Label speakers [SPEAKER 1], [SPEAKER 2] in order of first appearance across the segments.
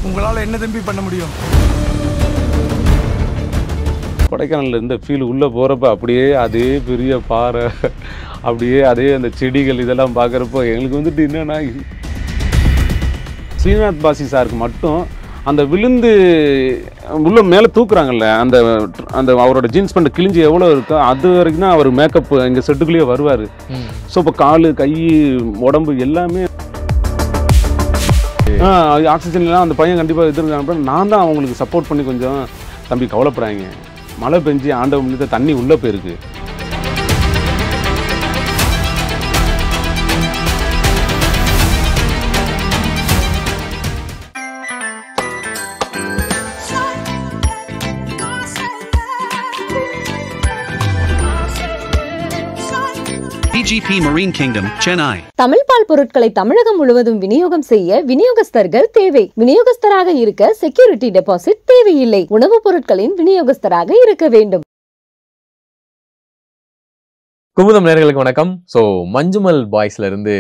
[SPEAKER 1] உங்களால் என்ன தம்பி பண்ண முடியும்?
[SPEAKER 2] கொடைக்கானல்ல இருந்த ஃபீல் உள்ளே போகிறப்ப அப்படியே அதே பெரிய பாறை, அப்படியே அதே அந்த செடிகள் இதெல்லாம் பார்க்குறப்போ எங்களுக்கு வந்துட்டு என்னென்னா, ஸ்ரீநாத் பாசி சாருக்கு மட்டும் அந்த விழுந்து உள்ள மேலே தூக்குறாங்கல்ல, அந்த அந்த அவரோட ஜீன்ஸ் பேண்ட் கிழிஞ்சு எவ்வளோ இருக்கோ அது வரைக்கும் தான் அவர் மேக்கப் எங்கள் செட்டுக்குள்ளேயே வருவார். ஸோ இப்போ கால் கை உடம்பு எல்லாமே ஆக்சிஜன்லாம் அந்த பையன் கண்டிப்பாக எதிர்க்கான நான் தான் அவங்களுக்கு சப்போர்ட் பண்ணி கொஞ்சம் தம்பி கவலைப்படாங்க, மழை பெஞ்சு ஆண்டவன் முன்னிட்டு தண்ணி உள்ளே போயிருக்கு.
[SPEAKER 3] PGP Marine Kingdom, Chennai.
[SPEAKER 4] Tamil பால் பொருட்களை தமிழகம் முழுவதும் விநியோகம் செய்ய விநியோகஸ்தர்கள் தேவை. விநியோகஸ்தராக இருக்க செக்யூரிட்டி டெபாசிட் தேவையில்லை. உணவுப் பொருட்களின் விநியோகஸ்தராக இருக்க வேண்டும்.
[SPEAKER 5] குமுதம் நேயர்களுக்கு வணக்கம். ஸோ மஞ்சுமல் பாய்ஸ்ல இருந்து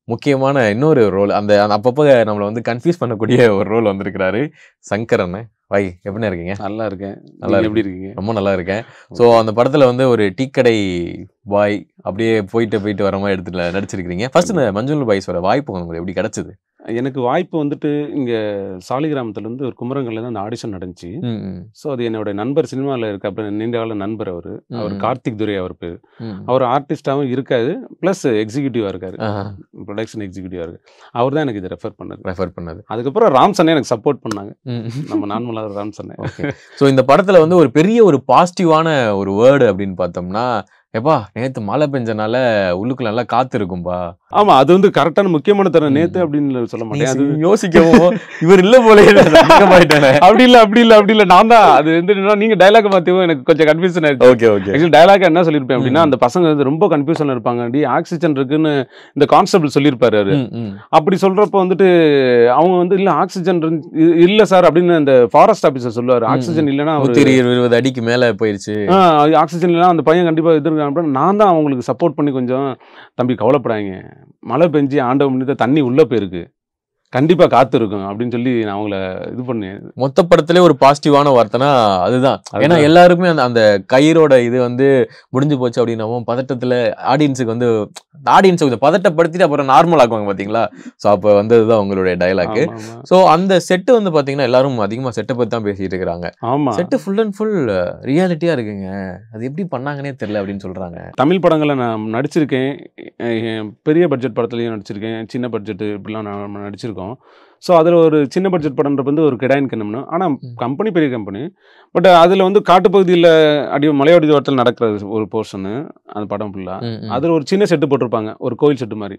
[SPEAKER 5] முக்கியமான இன்னொரு ரோல், அந்த அப்பப்போ நம்மளை வந்து கன்ஃபியூஸ் பண்ணக்கூடிய ஒரு ரோல் வந்திருக்கிறாரு சங்கரன். வை, எப்படி இருக்கீங்க?
[SPEAKER 2] நல்லா இருக்கேன்.
[SPEAKER 5] நல்லா
[SPEAKER 2] எப்படி இருக்கீங்க?
[SPEAKER 5] ரொம்ப நல்லா இருக்கேன். ஸோ அந்த படத்துல வந்து ஒரு டீக்கடை பாய் அப்படியே போயிட்டு வர மாதிரி எடுத்துட்டு நடிச்சிருக்கிறீங்க. ஃபர்ஸ்ட் இந்த மஞ்சுமல் பாய்ஸோட வாய்ப்பு உங்களுக்கு எப்படி கிடைச்சது?
[SPEAKER 2] எனக்கு வாய்ப்பு வந்துட்டு இங்கே சாலிகிராமத்துலேருந்து ஒரு குமரங்கள்ல தான் அந்த ஆடிஷன் நடந்துச்சு. ஸோ அது என்னோட நண்பர் சினிமாவில் இருக்க, அப்புறம் நீண்ட கால நண்பர் அவர் கார்த்திக் துரை அவர் பேர். அவர் ஆர்டிஸ்டாகவும் இருக்காது, ப்ளஸ் எக்ஸிக்யூட்டிவாக இருக்காரு, ப்ரொடக்ஷன் எக்ஸிக்யூட்டிவாக இருக்கு. அவர் தான் எனக்கு இதை ரெஃபர் பண்ணது. அதுக்கப்புறம் ராம்சனே எனக்கு சப்போர்ட் பண்ணாங்க, நம்ம நான்மலாத ராம்சனே.
[SPEAKER 5] ஓகே. ஸோ இந்த படத்தில் வந்து ஒரு பெரிய ஒரு பாசிட்டிவான ஒரு வேர்டு அப்படின்னு பார்த்தோம்னா, எப்பா நேற்று மழை பெஞ்சனால உள்ளுக்குள்ள நல்லா காத்து இருக்கும்பா.
[SPEAKER 2] ஆமா, அது வந்து கரெக்டான முக்கியமான தரம். நேத்து அப்படின்னு சொல்ல மாட்டேன், அது
[SPEAKER 5] யோசிக்கவும் இவர் இல்ல போல
[SPEAKER 2] அப்படி இல்ல நான் தான் அது வந்து நீங்க டைலாக் மாத்தவும் எனக்கு கொஞ்சம் கன்ஃபியூஷன் ஆயிடுச்சு.
[SPEAKER 5] Okay okay.
[SPEAKER 2] ஆக்சுவலி டைலாக் என்ன சொல்லியிருப்பேன் அப்படின்னா, அந்த பசங்க வந்து ரொம்ப கன்ஃபியூஷன்ல இருப்பாங்க, டி ஆக்சிஜன் இருக்குன்னு இந்த கான்செப்ட் சொல்லியிருப்பாரு அவரு. அப்படி சொல்றப்ப வந்துட்டு அவங்க வந்து இல்ல ஆக்சிஜன் இல்ல சார் அப்படின்னு அந்த ஃபாரஸ்ட் ஆபீசர் சொல்லுவாரு. ஆக்சிஜன் இல்லைன்னா
[SPEAKER 5] 120 அடிக்கு மேல போயிருச்சு,
[SPEAKER 2] ஆக்சிஜன் இல்லைன்னா அந்த பையன் கண்டிப்பா எதிர்க்க. நான் தான் அவங்களுக்கு சப்போர்ட் பண்ணி கொஞ்சம் தம்பி கவலைப்படாங்க, மழை பெஞ்சு ஆண்டவன் முன்னிட்டு தண்ணி உள்ள போயிருக்கு, கண்டிப்பா காத்து இருக்கும் அப்படின்னு சொல்லி நான் அவங்கள இது பண்ணேன்.
[SPEAKER 5] மொத்த படத்திலே ஒரு பாசிட்டிவான வார்த்தைனா அதுதான். ஏன்னா எல்லாருக்குமே அந்த கயிறோட இது வந்து முடிஞ்சு போச்சு அப்படின்னாவும் பதட்டத்துல ஆடியன்ஸுக்கு வந்து ஆடியன்ஸை கொஞ்சம் பதட்டப்படுத்திட்டு அப்புறம் நார்மல் ஆக்குவாங்க பாத்தீங்களா. ஸோ அப்போ வந்ததுதான் உங்களுடைய டைலாக்கு. ஸோ அந்த செட்டு வந்து பாத்தீங்கன்னா எல்லாரும் அதிகமா செட்டை பத்தி தான் பேசிட்டு இருக்கிறாங்க.
[SPEAKER 2] ஆமா, செட்டு
[SPEAKER 5] ஃபுல் அண்ட் ஃபுல் ரியாலிட்டியா இருக்குங்க, அது எப்படி பண்ணாங்கன்னே தெரியல அப்படின்னு சொல்றாங்க.
[SPEAKER 2] தமிழ் படங்களை நான் நடிச்சிருக்கேன், பெரிய பட்ஜெட் படத்துலையும் நடிச்சிருக்கேன், சின்ன பட்ஜெட் இப்படிலாம் நான் நடிச்சிருக்கோம். ஸோ அதில் ஒரு சின்ன பட்ஜெட் படம்ன்றது வந்து ஒரு கிடாயின் கிணம்னு, ஆனால் கம்பெனி பெரிய கம்பெனி, பட் அதில் வந்து காட்டுப்பகுதியில் மலையோடி தோட்டத்தில் நடக்கிற ஒரு போர்ஷனு அந்த படம் ஃபுல்லாக. அதில் ஒரு சின்ன செட்டு போட்டிருப்பாங்க, ஒரு கோயில் செட்டு மாதிரி,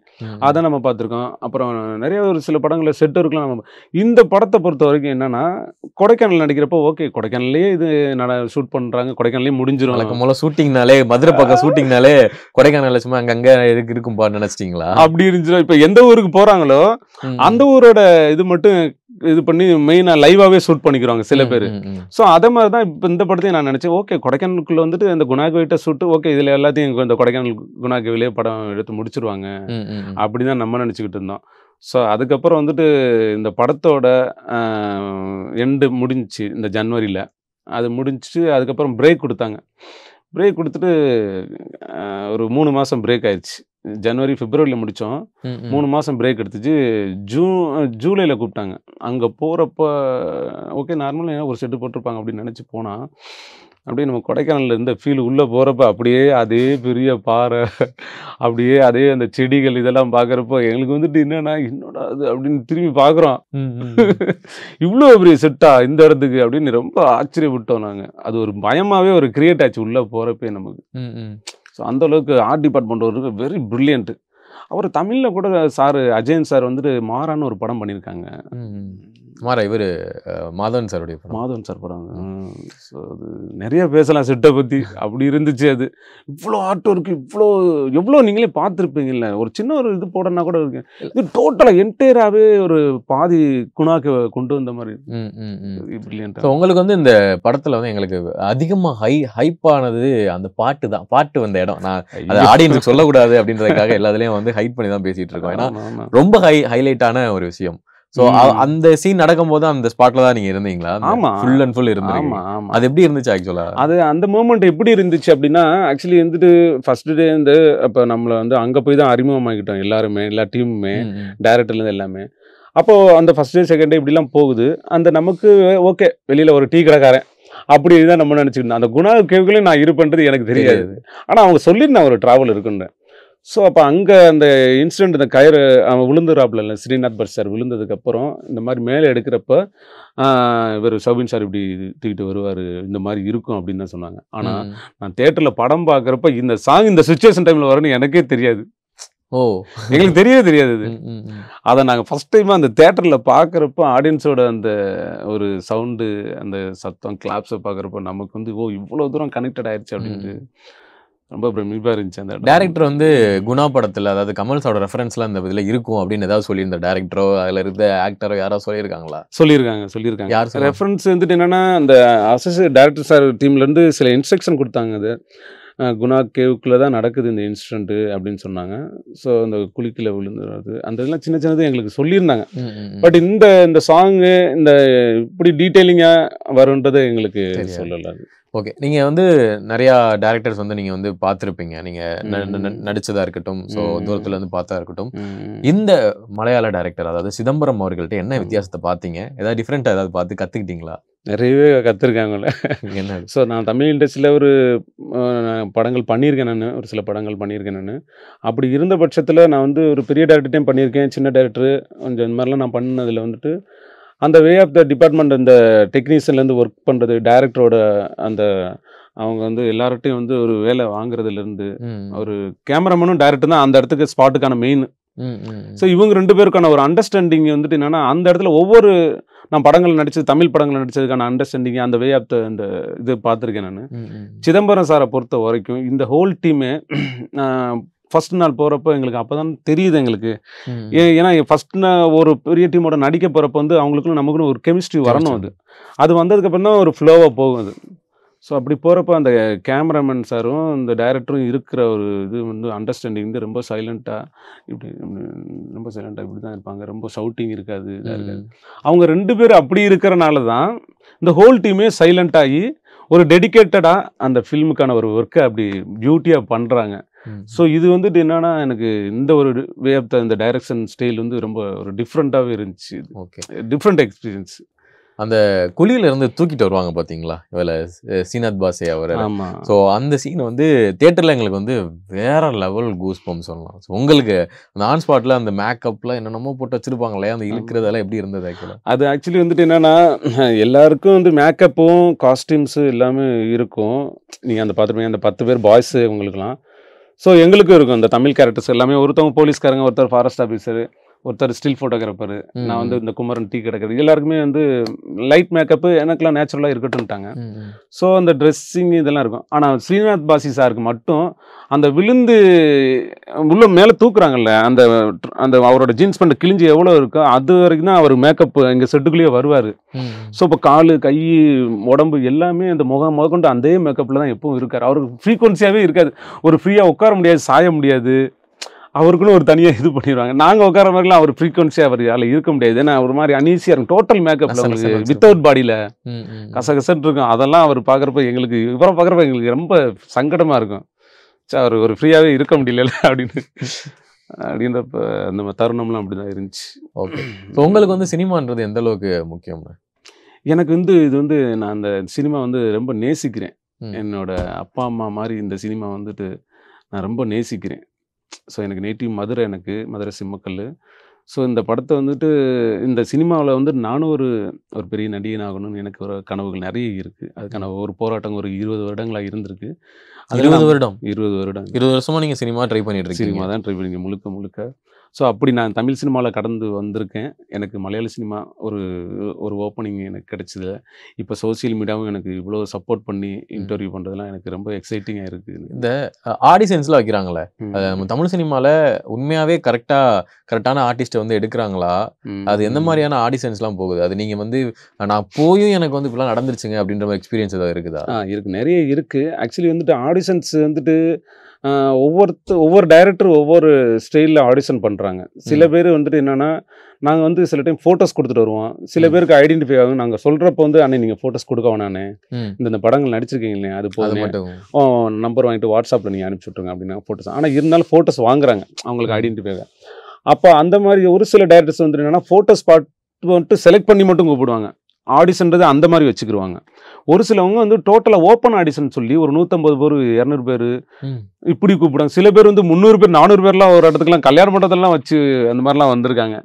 [SPEAKER 2] அதை நம்ம பார்த்துருக்கோம். அப்புறம் நிறைய ஒரு சில படங்களில் செட்டு இருக்கலாம். நம்ம இந்த படத்தை பொறுத்த வரைக்கும் என்னன்னா, கொடைக்கானல் நடிக்கிறப்போ ஓகே கொடைக்கானல்லே இது ஷூட் பண்ணுறாங்க, கொடைக்கானல்லே முடிஞ்சிடும்.
[SPEAKER 5] முதல்ல ஷூட்டிங்னாலே மதுரை பக்கம் ஷூட்டிங்னாலே கொடைக்கானல் சும்மா அங்கங்கே இருக்கும்பா நினைச்சிட்டிங்களா?
[SPEAKER 2] அப்படி இருந்துச்சு. இப்போ எந்த ஊருக்கு போகிறாங்களோ அந்த ஊரோட இது மட்டும் இது பண்ணி மெயினா லைவாவே ஷூட் பண்ணிக்கிறாங்க சில பேர். ஸோ அதே மாதிரி தான் இப்போ இந்த படத்தையும் நான் நினைச்சேன், ஓகே கொடைக்கானலுக்குள்ள வந்துட்டு இந்த குணாகோவிட்ட ஷூட்டு ஓகே, இதுல எல்லாத்தையும் இந்த கொடைக்கானல் குணாகோவிலே படம் எடுத்து முடிச்சிருவாங்க அப்படிதான் நம்ம நினச்சிக்கிட்டு இருந்தோம். ஸோ அதுக்கப்புறம் வந்துட்டு இந்த படத்தோட எண்டு முடிஞ்சிச்சு இந்த ஜனவரியில். அது முடிஞ்சிச்சு, அதுக்கப்புறம் பிரேக் கொடுத்தாங்க. பிரேக் கொடுத்துட்டு ஒரு 3 மாதம் பிரேக் ஆயிடுச்சு. ஜனவரி பிப்ரவரியில் முடித்தோம், 3 மாதம் பிரேக் எடுத்துச்சு. ஜூலையில் கூப்பிட்டாங்க. அங்கே போகிறப்ப ஓகே நார்மலாக ஒரு செட்டு போட்டிருப்பாங்க அப்படின்னு நினச்சி போனால், அப்படியே நம்ம கொடைக்கானலில் இருந்த ஃபீல் உள்ளே போகிறப்ப அப்படியே அதே பெரிய பாறை, அப்படியே அதே அந்த செடிகள் இதெல்லாம் பார்க்குறப்போ எங்களுக்கு வந்துட்டு என்னடா அது அப்படின்னு திரும்பி பார்க்குறோம், இவ்வளோ பெரிய செட்டா இந்த இடத்துக்கு அப்படின்னு ரொம்ப ஆச்சரியப்பட்டோம் நாங்கள். அது ஒரு பயமாகவே ஒரு கிரியேட் ஆச்சு உள்ளே போகிறப்பே நமக்கு. ஸோ அந்த அளவுக்கு ஆர்ட் டிபார்ட்மெண்ட் ஒரு வெரி பிரில்லியன்ட். அவர் தமிழில் கூட சார் அஜயன் சார் வந்துட்டு மாறான்னு ஒரு படம் பண்ணியிருக்காங்க.
[SPEAKER 5] மாறா இவர் மாதவன் சாருடைய படம்.
[SPEAKER 2] மாதவன் சார் படம். ஸோ அது நிறைய பேசலாம் செட்டை பற்றி. அப்படி இருந்துச்சு. அது இவ்வளோ ஆர்ட் ஒர்க்கு, எவ்வளோ நீங்களே பார்த்துருப்பீங்கல்ல. ஒரு சின்ன ஒரு இது போடனா கூட இருக்கு, இது டோட்டலாக என்டையராகவே ஒரு பாதி குணாக்கு கொண்டு வந்த மாதிரி பிரில்லியன்ட்.
[SPEAKER 5] ஸோ உங்களுக்கு வந்து இந்த படத்தில் வந்து எங்களுக்கு அதிகமாக ஹைப்பானது அந்த பாட்டு தான். பாட்டு வந்த இடம் நான் அதை ஆடியன்ஸுக்கு சொல்லக்கூடாது அப்படின்றதுக்காக எல்லாத்துலேயும் வந்து ஹைட் பண்ணி தான் பேசிகிட்டு இருக்கோம். ஏன்னா ரொம்ப ஹைலைட்டான ஒரு விஷயம். சோ அந்த சீன் நடக்கும்போது அந்த ஸ்பாட்ல தான் நீங்க இருந்தீங்களா?
[SPEAKER 2] ஆமா.
[SPEAKER 5] ஃபுல் அண்ட் ஃபுல் இருந்தீங்க.
[SPEAKER 2] ஆமா ஆமா.
[SPEAKER 5] அது எப்படி இருந்துச்சு ஆக்சுவலா?
[SPEAKER 2] அது அந்த மூமெண்ட் எப்படி இருந்துச்சு அப்படின்னா, ஆக்சுவலி வந்துட்டு ஃபர்ஸ்ட் டே வந்து அப்போ நம்மளை வந்து அங்கே போய் தான் அறிமுகமாகிட்டோம் எல்லாருமே, எல்லா டீமுமே, டைரக்டர்லேருந்து எல்லாமே. அப்போது அந்த ஃபர்ஸ்ட் டே செகண்ட் டே இப்படிலாம் போகுது. அந்த நமக்கு ஓகே வெளியில் ஒரு டீ கடைக்காரன் அப்படி தான் நம்ம நினச்சிக்கிட்டோம். அந்த குணா கேவுக்குள்ளே நான் இருப்பேன்றது எனக்கு தெரியாது. ஆனால் அவங்க சொல்லியிருந்தேன் ஒரு ட்ராவல் இருக்குன்னு. ஸோ அப்போ அங்கே அந்த இன்சிடெண்ட், இந்த கயிறு அவன் விழுந்துறாப்புல இல்லை, ஸ்ரீநாத் பட் சார் விழுந்ததுக்கப்புறம் இந்த மாதிரி மேலே எடுக்கிறப்ப இவர் சௌபின் சார் இப்படி தூக்கிட்டு வருவார், இந்த மாதிரி இருக்கும் அப்படின்னு தான் சொன்னாங்க. ஆனால் நான் தேட்டரில் படம் பார்க்குறப்ப இந்த சாங் இந்த சுச்சுவேஷன் டைமில் வரும்னு எனக்கே தெரியாது.
[SPEAKER 5] ஓ,
[SPEAKER 2] எங்களுக்கு தெரியவே தெரியாது அது. அதை நாங்கள் ஃபஸ்ட் டைமாக அந்த தேட்டரில் பார்க்குறப்ப ஆடியன்ஸோட அந்த ஒரு சவுண்டு, அந்த சத்தம், கிளாப்ஸை பார்க்குறப்ப நமக்கு வந்து ஓ இவ்வளோ தூரம் கனெக்டட் ஆயிடுச்சு அப்படின்ட்டு ரொம்ப பிரமிப்பாக இருந்துச்சு. அந்த
[SPEAKER 5] டேரக்டர் வந்து குணா படத்தில், அதாவது கமல் சாரோட ரெஃபரன்ஸ்லாம் இந்த இதில் இருக்கும் அப்படின்னு ஏதாவது சொல்லியிருந்த டேரக்டரோ அதில் இருந்த ஆக்டரோ யாராவது சொல்லியிருக்காங்களா?
[SPEAKER 2] சொல்லியிருக்காங்க.
[SPEAKER 5] யார்
[SPEAKER 2] ரெஃபரன்ஸ் வந்துட்டு என்னென்னா, அந்த அசோசியேட் டேரக்டர் சார் டீம்லேருந்து சில இன்ஸ்ட்ரக்ஷன் கொடுத்தாங்க. அது குணா கேவுக்குள்ளே தான் நடக்குது இந்த இன்சிடென்ட்டு அப்படின்னு சொன்னாங்க. ஸோ அந்த குளிக்கில் விழுந்துறது அந்த இதெல்லாம் சின்ன சின்னது எங்களுக்கு சொல்லியிருந்தாங்க. பட் இந்த சாங்கு இந்த இப்படி டீட்டெயிலிங்காக வரும்ன்றது எங்களுக்கு சொல்லலை.
[SPEAKER 5] ஓகே, நீங்கள் வந்து நிறையா டேரக்டர்ஸ் வந்து நீங்கள் வந்து பார்த்துருப்பீங்க, நீங்கள் நடித்ததாக இருக்கட்டும், ஸோ தூரத்தில் வந்து பார்த்தா இருக்கட்டும். இந்த மலையாள டேரக்டர் அதாவது சிதம்பரம் அவர்கள்ட்ட என்ன வித்தியாசத்தை பார்த்தீங்க? ஏதாவது டிஃப்ரெண்ட்டாக ஏதாவது பார்த்து கற்றுக்கிட்டீங்களா?
[SPEAKER 2] நிறையவே கற்றுருக்காங்கள.
[SPEAKER 5] என்ன?
[SPEAKER 2] ஸோ நான் தமிழ் இண்டஸ்ட்ரியில் ஒரு படங்கள் பண்ணியிருக்கேன், நான் ஒரு சில படங்கள் பண்ணியிருக்கேன். நான் அப்படி இருந்த பட்சத்தில் நான் வந்து ஒரு பெரிய டேரக்டர்டையும் பண்ணியிருக்கேன், சின்ன டேரக்டரு கொஞ்சம் இந்த மாதிரிலாம் நான் பண்ணதில் வந்துட்டு அந்த வே ஆஃப் த டிபார்ட்மெண்ட், இந்த டெக்னீஷியன்லேருந்து ஒர்க் பண்ணுறது, டைரக்டரோட அந்த அவங்க வந்து எல்லார்ட்டையும் வந்து ஒரு வேலை வாங்குறதுலேருந்து, ஒரு கேமராமேனும் டைரக்டர் தான் அந்த இடத்துக்கு ஸ்பாட்டுக்கான மெயின். ஸோ இவங்க ரெண்டு பேருக்கான ஒரு அண்டர்ஸ்டாண்டிங் வந்துட்டு என்னென்னா, அந்த இடத்துல ஒவ்வொரு நான் படங்கள் நடித்தது, தமிழ் படங்கள் நடித்ததுக்கான அண்டர்ஸ்டாண்டிங், அந்த வே ஆஃப் த இந்த இது பார்த்துருக்கேன் நான். சிதம்பரம் சாரை பொறுத்த வரைக்கும் இந்த ஹோல் டீமே ஃபர்ஸ்ட் நாள் போகிறப்ப எங்களுக்கு அப்போ தான் தெரியுது எங்களுக்கு. ஏன்னா ஃபர்ஸ்ட் ஒரு பெரிய டீமோட நடிக்க போகிறப்ப வந்து அவங்களுக்குள்ள நமக்குன்னு ஒரு கெமிஸ்ட்ரி வரணும். அது வந்ததுக்கப்புறம் தான் ஒரு ஃப்ளோவாக போகும் அது. ஸோ அப்படி போகிறப்ப அந்த கேமராமேன் சாரும் இந்த டைரக்டரும் இருக்கிற ஒரு இது வந்து அண்டர்ஸ்டாண்டிங் வந்து ரொம்ப சைலண்ட்டாக இப்படி தான் இருப்பாங்க. ரொம்ப ஷவுட்டிங் இருக்காது, இதாக இருக்காது. அவங்க ரெண்டு பேரும் அப்படி இருக்கிறனால தான் இந்த ஹோல் டீமே சைலண்ட் ஆகி ஒரு டெடிக்கேட்டடாக அந்த ஃபில்முக்கான ஒரு ஒர்க்கை அப்படி பியூட்டியாக பண்ணுறாங்க. ஸோ இது வந்துட்டு என்னன்னா, எனக்கு இந்த ஒரு வே ஆஃப் த இந்த டைரக்ஷன் ஸ்டைல் வந்து ரொம்ப ஒரு டிஃப்ரெண்ட்டாகவே இருந்துச்சு. Okay, different experience.
[SPEAKER 5] அந்த குழியில இருந்து தூக்கிட்டு வருவாங்க பார்த்தீங்களா, இவள ஸ்ரீநாத் பாசே அவர். ஸோ அந்த சீன் வந்து தியேட்டரில் எங்களுக்கு வந்து வேற லெவல் கூஸ் பம்ப் சொல்லலாம். ஸோ உங்களுக்கு அந்த ஆன் ஸ்பாட்டில் அந்த மேக்கப்லாம் என்னென்னமோ போட்டு வச்சிருப்பாங்க இல்லையா, அந்த இழுக்கிறதெல்லாம் எப்படி இருந்தது ஆக்சுவலாக?
[SPEAKER 2] அது ஆக்சுவலி வந்துட்டு என்னன்னா, எல்லாருக்கும் வந்து மேக்கப்பும் காஸ்டியூம்ஸு எல்லாமே இருக்கும். நீங்கள் அந்த பார்த்துருப்பீங்க, அந்த 10 பேர் பாய்ஸு உங்களுக்குலாம். ஸோ எங்களுக்கும் இருக்கும் இந்த தமிழ் கேரக்டர்ஸ் எல்லாமே. ஒருத்தவங்க போலீஸ்காரங்க, ஒருத்தர் ஃபாரஸ்ட் ஆஃபீஸரு, ஒருத்தர் ஸ்டில் ஃபோட்டோகிராஃபரு, நான் வந்து இந்த குமரன் டீ கிடைக்கிறது, எல்லாருக்குமே வந்து லைட் மேக்கப்பு எனக்குலாம் நேச்சுரலாக இருக்கட்டும்ட்டாங்க. ஸோ அந்த ட்ரெஸ்ஸிங் இதெல்லாம் இருக்கும். ஆனால் ஸ்ரீநாத் பாசி சாருக்கு மட்டும் அந்த விழுந்து உள்ள மேலே தூக்குறாங்கல்ல, அந்த அந்த அவரோட ஜீன்ஸ் பேண்ட் கிழிஞ்சி எவ்வளோ இருக்கோ அது வரைக்கும் தான் அவர் மேக்கப் எங்கள் செட்டுக்குள்ளேயே வருவார். ஸோ இப்போ காலு, கை, உடம்பு எல்லாமே அந்த முகம் கொண்டு அதே மேக்கப்பில் தான் எப்பவும் இருக்கார். அவருக்கு ஃப்ரீக்வன்சியாகவே இருக்காது. ஒரு ஃப்ரீயாக உட்கார முடியாது, சாய முடியாது. அவருக்குன்னு ஒரு தனியாக இது பண்ணிடுவாங்க. நாங்கள் உட்கார மாதிரிலாம் அவர் ஃப்ரீக்வன்சியாக அவர் அதில் இருக்க முடியாது. ஏன்னா ஒரு மாதிரி அன்ஈஸியாக இருக்கும். டோட்டல் மேக்கப்பில் உங்களுக்கு வித்தவுட் பாடியில் கசகசன்னு இருக்கும். அதெல்லாம் அவர் பார்க்குறப்ப எங்களுக்கு, இவரை பார்க்குறப்ப எங்களுக்கு ரொம்ப சங்கடமாக இருக்கும். சார் அவர் ஒரு ஃப்ரீயாகவே இருக்க முடியல அப்படின்றப்ப அந்த தருணம்லாம் அப்படி தான் இருந்துச்சு.
[SPEAKER 5] ஓகே, ஸோ உங்களுக்கு வந்து சினிமான்றது எந்த அளவுக்கு முக்கியம்?
[SPEAKER 2] எனக்கு வந்து இது வந்து நான் அந்த சினிமா வந்து ரொம்ப நேசிக்கிறேன். என்னோட அப்பா அம்மா மாதிரி இந்த சினிமா வந்துட்டு நான் ரொம்ப நேசிக்கிறேன். ஸோ எனக்கு நேட்டிவ் மதுரை, எனக்கு மதுரை சிம்மக்கல். ஸோ இந்த படத்தை வந்துட்டு இந்த சினிமாவில் வந்து நானும் ஒரு பெரிய நடிகன் ஆகணும்னு எனக்கு ஒரு கனவுகள் நிறைய இருக்குது. அதுக்கான ஒரு போராட்டம் ஒரு 20 வருடங்களாக இருந்திருக்கு.
[SPEAKER 5] 20 வருடம்
[SPEAKER 2] 20
[SPEAKER 5] வருஷமாக நீங்கள் சினிமா ட்ரை பண்ணிட்டு இருக்கீங்க?
[SPEAKER 2] சினிமா தான் ட்ரை பண்ணிங்க முழுக்க. ஸோ அப்படி நான் தமிழ் சினிமாவில் கடந்து வந்திருக்கேன். எனக்கு மலையாள சினிமா ஒரு ஓப்பனிங் எனக்கு கிடைச்சது. இப்போ சோசியல் மீடியாவும் எனக்கு இவ்வளோ சப்போர்ட் பண்ணி இன்டர்வியூ பண்ணுறதுலாம் எனக்கு ரொம்ப எக்ஸைட்டிங்காக இருக்குது.
[SPEAKER 5] இந்த ஆடிஷன்ஸ்லாம் வைக்கிறாங்களே, நம்ம தமிழ் சினிமாவில் உண்மையாகவே கரெக்டான ஆர்டிஸ்ட்டை வந்து எடுக்கிறாங்களா? அது எந்த மாதிரியான ஆடிஷன்ஸ்லாம் போகுது? அது நீங்கள் வந்து நான் போயும் எனக்கு வந்து இப்படிலாம் நடந்துருச்சுங்க அப்படின்ற மாதிரி எக்ஸ்பீரியன்ஸ் ஏதாவது இருக்குதா?
[SPEAKER 2] இருக்குது, நிறைய இருக்குது. ஆக்சுவலி வந்துட்டு ஆடிஷன்ஸ் வந்துட்டு ஒவ்வொரு டைரக்டர் ஒவ்வொரு ஸ்டைலில் ஆடிஷன் பண்ணுறாங்க. சில பேர் வந்துட்டு என்னென்னா, நாங்கள் வந்து சில டைம் ஃபோட்டோஸ் கொடுத்துட்டு வருவோம். சில பேருக்கு ஐடென்டிஃபை ஆகும். நாங்கள் சொல்கிறப்ப வந்து அண்ணே நீங்கள் ஃபோட்டோஸ் கொடுக்க வேணாண்ணே, இந்த படங்கள் நடிச்சிருக்கீங்களே அது போதும், நம்பர் வாங்கிட்டு வாட்ஸ்அப்பில் நீங்கள் அனுப்பிச்சி விட்ருங்க அப்படின்னா ஃபோட்டோஸ். ஆனால் இருந்தாலும் ஃபோட்டோஸ் வாங்குறாங்க அவங்களுக்கு ஐடென்டிஃபை ஆக. அப்போ அந்த மாதிரி ஒரு சில டைரக்டர்ஸ் வந்துட்டு என்னென்னா ஃபோட்டோஸ் மட்டும் செலக்ட் பண்ணி மட்டும் கூப்பிடுவாங்க. ஆடிஷன்றது அந்த மாதிரி வச்சுக்கிடுவாங்க. ஒரு சிலவங்க வந்து டோட்டலாக ஓப்பன் ஆடிஷன் சொல்லி ஒரு 150 பேர் 200 பேர் இப்படி கூப்பிடுவாங்க. சில பேர் வந்து 300 பேர் 400 பேர்லாம் ஒரு இடத்துக்குலாம் கல்யாண மண்டபத்திலாம் வச்சு அந்த மாதிரிலாம் வந்திருக்காங்க.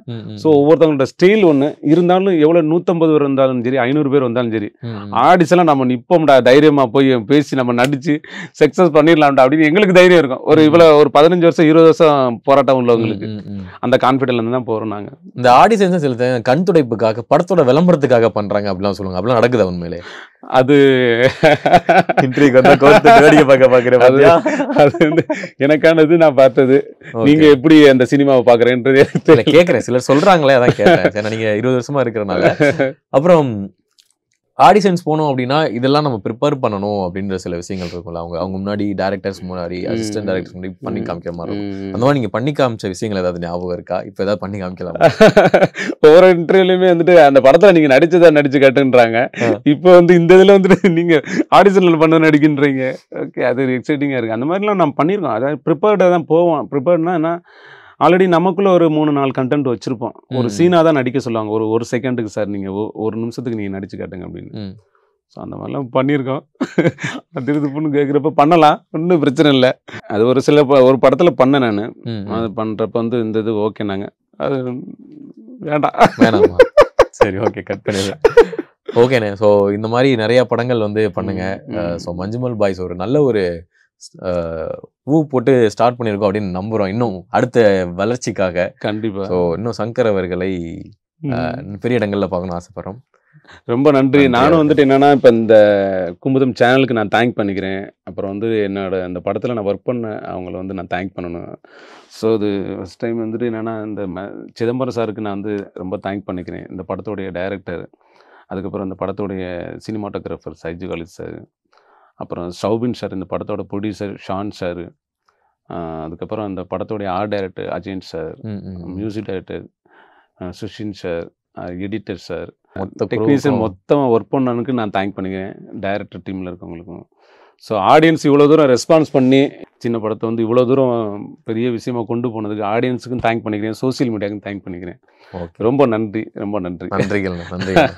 [SPEAKER 2] ஸோ ஒவ்வொருத்தவங்களோட ஸ்டைல் ஒன்று இருந்தாலும் எவ்வளோ 150 பேர் வந்தாலும் சரி 500 பேர் வந்தாலும் சரி ஆடிஷன்லாம் நம்ம நிற்போம்டா, தைரியமாக போய் பேசி நம்ம நடிச்சு சக்ஸஸ் பண்ணிடலாம்டா அப்படின்னு எங்களுக்கு தைரியம் இருக்கும். ஒரு 15 வருஷம் 20 வருஷம் போராட்டம் உள்ளவங்களுக்கு அந்த கான்ஃபிடென்ட்ல தான் போகிறோம். நாங்கள்
[SPEAKER 5] இந்த ஆடிஷன்ஸ் சில கண் துடைப்புக்காக படத்தோட விளம்பரத்துக்காக பண்றாங்க அப்படிலாம் சொல்லுவாங்க. அப்படிலாம் நடக்குது உண்மையிலே?
[SPEAKER 2] அது எனக்கானது நான் பார்த்தது. நீங்க எப்படி அந்த சினிமாவை பாக்குறேன்றது
[SPEAKER 5] கேக்குறேன். சிலர் சொல்றாங்களே, அதான் கேட்டேன். நீங்க 20 வருஷமா இருக்கிறனால. அப்புறம் ஆடிஷன்ஸ் போனோம் அப்படின்னா இதெல்லாம் நம்ம ப்ரிப்பேர் பண்ணணும் அப்படின்ற சில விஷயங்கள் இருக்கும்ல. அவங்க முன்னாடி டைரக்டர்ஸ் முன்னாடி அசிஸ்டன்ட் டைரக்டர்ஸ் முன்னாடி பண்ணி காமிக்கிற மாதிரி இருக்கும். அந்த மாதிரி நீங்க பண்ணி காமிச்ச விஷயங்கள் ஏதாவது ஞாபகம் இருக்கா? இப்போ ஏதாவது பண்ணி காமிக்கலாம்?
[SPEAKER 2] ஒவ்வொரு இன்டர்வியூலையுமே வந்துட்டு அந்த படத்துல நீங்க நடிச்சு காட்டுன்றாங்க. இப்போ வந்து இந்த இதுல வந்துட்டு நீங்க ஆடிஷன்ல பண்ண நடிக்கின்றீங்க. ஓகே, அது எக்ஸைட்டிங்கா இருக்கு. அந்த மாதிரிலாம் நம்ம பண்ணியிருக்கோம். அதாவது ப்ரிப்பேர்டாக தான் போவோம். ப்ரிப்பேர்ட்னா என்ன, ஆல்ரெடி நமக்குள்ள ஒரு 3-4 கண்டென்ட் வச்சிருப்போம். ஒரு சீனாக தான் நடிக்க சொல்லுவாங்க. ஒரு செகண்டுக்கு சார் நீங்கள் ஒரு நிமிஷத்துக்கு நீங்கள் நடிச்சு காட்டுங்க அப்படின்னு. ஸோ அந்த மாதிரிலாம் பண்ணியிருக்கோம். திருப்புன்னு கேட்குறப்ப பண்ணலாம், ஒன்றும் பிரச்சனை இல்லை. அது ஒரு படத்தில் பண்ணேன் நான். அது பண்ணுறப்ப வந்து இந்த இது ஓகே, நாங்கள் அது வேணாம்.
[SPEAKER 5] சரி, ஓகே, கட் பண்ணிடுறேன். ஓகேண்ணே. ஸோ இந்த மாதிரி நிறைய படங்கள் வந்து பண்ணுங்க. ஸோ மஞ்சுமல் பாய்ஸ் ஒரு நல்ல ஒரு போட்டு ஸ்டார்ட் பண்ணியிருக்கோம் அப்படின்னு நம்புறோம். இன்னும் அடுத்த வளர்ச்சிக்காக கண்டிப்பா. ஸோ இன்னும் சங்கர் அவர்களை பெரிய இடங்கள்ல பார்க்கணும் ஆசைப்படுறோம்.
[SPEAKER 2] ரொம்ப நன்றி. நானும் வந்துட்டு என்னன்னா, இப்போ இந்த குமுதம் சேனலுக்கு நான் தேங்க் பண்ணிக்கிறேன். அப்புறம் வந்து என்னோட அந்த படத்தில் நான் ஒர்க் பண்ண அவங்கள வந்து நான் தேங்க் பண்ணணும். ஸோ இது ஃபஸ்ட் டைம் வந்துட்டு என்னென்னா, இந்த சிதம்பரம் சாருக்கு நான் வந்து ரொம்ப தேங்க் பண்ணிக்கிறேன். இந்த படத்தோடைய டைரக்டர், அதுக்கப்புறம் இந்த படத்தோடைய சினிமாட்டோகிராஃபர் சைஜு காலித் சார், அப்புறம் சௌபின் சார், இந்த படத்தோட ப்ரொடியூசர் ஷான் சார், அதுக்கப்புறம் அந்த படத்தோடைய art director Ajayan sir, music director Sushin sir, editor sir, technician மொத்தமாக ஒர்க் பண்ணனுக்கு நான் தேங்க் பண்ணிக்கிறேன். டைரக்டர் டீமில் இருக்கவங்களுக்கும். ஸோ ஆடியன்ஸ் இவ்வளோ தூரம் ரெஸ்பான்ஸ் பண்ணி சின்ன படத்தை வந்து இவ்வளோ தூரம் பெரிய விஷயமா கொண்டு போனதுக்கு ஆடியன்ஸுக்கும் தேங்க் பண்ணிக்கிறேன், சோசியல் மீடியாவுக்கும் தேங்க் பண்ணிக்கிறேன். ரொம்ப நன்றி, ரொம்ப நன்றி.
[SPEAKER 5] நன்றிகள், நன்றிகள்.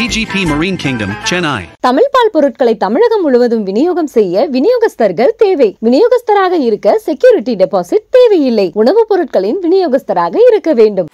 [SPEAKER 3] PGP Marine Kingdom, Chennai.
[SPEAKER 4] Tamil பால் பொருட்களை தமிழகம் முழுவதும் விநியோகம் செய்ய விநியோகஸ்தர்கள் தேவை. விநியோகஸ்தராக இருக்க செக்யூரிட்டி டெபாசிட் தேவையில்லை. உணவுப் பொருட்களின் விநியோகஸ்தராக இருக்க வேண்டும்.